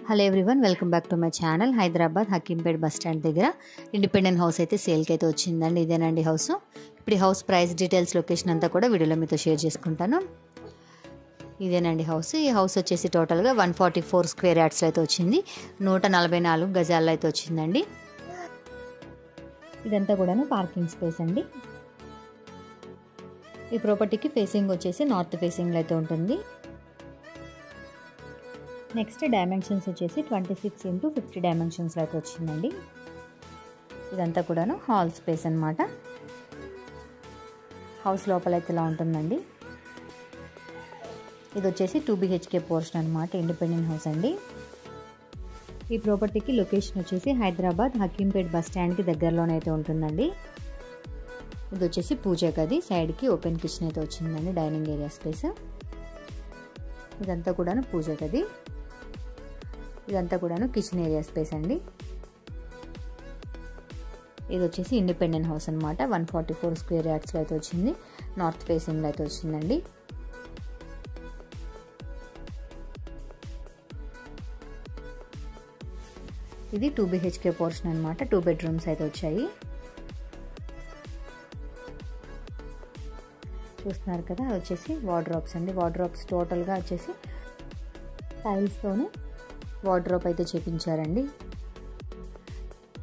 Hello everyone, welcome back to my channel. Hyderabad Hakimpet bus stand దగ్గర independent house అయితే సేల్కి అయితే వచ్చిందండి. ఇదేనండి హౌస్. ఇప్పుడు ఈ హౌస్ ప్రైస్ డీటెయిల్స్, లొకేషన్ అంతా కూడా వీడియోలో మీతో షేర్ చేసుకుంటాను. ఇదేనండి హౌస్. ఈ హౌస్ వచ్చేసి టోటల్గా 144 స్క్వేర్ యార్డ్స్లో అయితే వచ్చింది. 144 గజాల్లో అయితే వచ్చిందండి. ఇదంతా కూడాను పార్కింగ్ స్పేస్ అండి. ఈ ప్రాపర్టీకి ఫేసింగ్ వచ్చేసి నార్త్ ఫేసింగ్లో అయితే ఉంటుంది. నెక్స్ట్ డైమెన్షన్స్ వచ్చేసి 26 × 50 డైమెన్షన్స్లో అయితే వచ్చిందండి. ఇదంతా కూడాను హాల్ స్పేస్ అన్నమాట. హౌస్ లోపల అయితే ఇలా ఉంటుందండి. ఇది వచ్చేసి 2 BHK పోర్షన్ అనమాట. ఇండిపెండెంట్ హౌస్ అండి. ఈ ప్రాపర్టీకి లొకేషన్ వచ్చేసి హైదరాబాద్ హకీంపేట్ బస్ స్టాండ్కి దగ్గరలోనైతే ఉంటుందండి. ఇది వచ్చేసి పూజ గది, సైడ్కి ఓపెన్ కిచెన్ అయితే వచ్చిందండి. Dining area space. ఇదంతా కూడాను పూజ గది, ఇదంతా కూడాను కిచెన్ ఏరియా స్పేస్ అండి. ఇది వచ్చేసి ఇండిపెండెంట్ హౌస్ అనమాట. 144 స్క్వేర్ యార్డ్స్లో అయితే వచ్చింది. నార్త్ ఫేసింగ్లో అయితే వచ్చిందండి. ఇది 2 BHK పోర్షన్ అనమాట. 2 బెడ్రూమ్స్ అయితే వచ్చాయి. చూస్తున్నారు కదా, అది వచ్చేసి వార్డ్రోబ్స్ అండి. వార్డ్రోబ్స్ టోటల్గా వచ్చేసి టైల్స్తోనే వార్డ్రోబ్ అయితే చేపించారండి.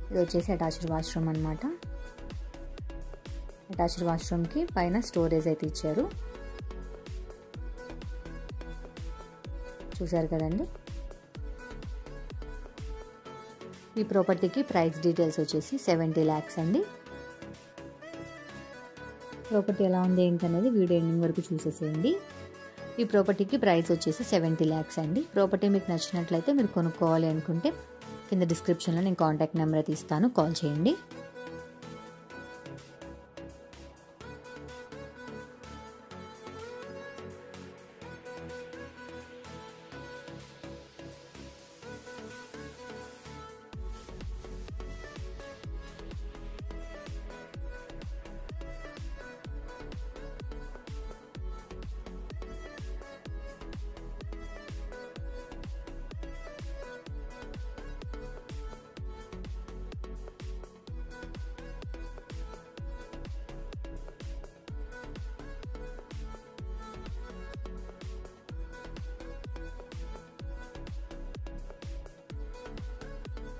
ఇది వచ్చేసి అటాచ్డ్ వాష్రూమ్ అనమాట. అటాచ్డ్ వాష్రూమ్కి పైన స్టోరేజ్ అయితే ఇచ్చారు. చూసారు కదండి. ఈ ప్రాపర్టీకి ప్రైస్ డీటెయిల్స్ వచ్చేసి 70 lakhs అండి. ప్రాపర్టీ ఎలా ఉంది ఏంటనేది వీడియో ఎండింగ్ వరకు చూసేసేయండి. ఈ ప్రాపర్టీకి ప్రైస్ వచ్చేసి 70 lakhs అండి. ప్రాపర్టీ మీకు నచ్చినట్లయితే మీరు కొనుక్కోవాలి అనుకుంటే కింద డిస్క్రిప్షన్లో నేను కాంటాక్ట్ నెంబర్ అయితే ఇస్తాను, కాల్ చేయండి.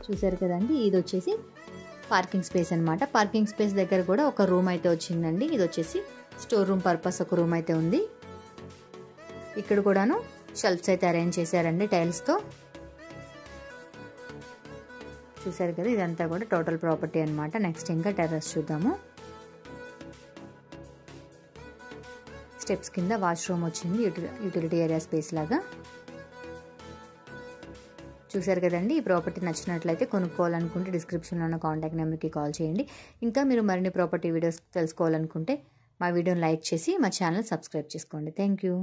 చూసారు కదండి, ఇది వచ్చేసి పార్కింగ్ స్పేస్ అనమాట. పార్కింగ్ స్పేస్ దగ్గర కూడా ఒక రూమ్ అయితే వచ్చిందండి. ఇది వచ్చేసి స్టోర్ రూమ్ పర్పస్ ఒక రూమ్ అయితే ఉంది. ఇక్కడ కూడాను షెల్ఫ్స్ అయితే అరేంజ్ చేశారండి టైల్స్తో. చూసారు కదా, ఇదంతా కూడా టోటల్ ప్రాపర్టీ అనమాట. నెక్స్ట్ ఇంకా టెర్రస్ చూద్దాము. స్టెప్స్ కింద వాష్రూమ్ వచ్చింది, యూటిలిటీ ఏరియా స్పేస్ లాగా. చూసారు కదండి. ఈ ప్రాపర్టీ నచ్చినట్లయితే కొనుక్కోవాలనుకుంటే డిస్క్రిప్షన్లో ఉన్న కాంటాక్ట్ నెంబర్కి కాల్ చేయండి. ఇంకా మీరు మరిన్ని ప్రాపర్టీ వీడియోస్ తెలుసుకోవాలనుకుంటే మా వీడియోని లైక్ చేసి మా ఛానల్ సబ్స్క్రైబ్ చేసుకోండి. Thank you.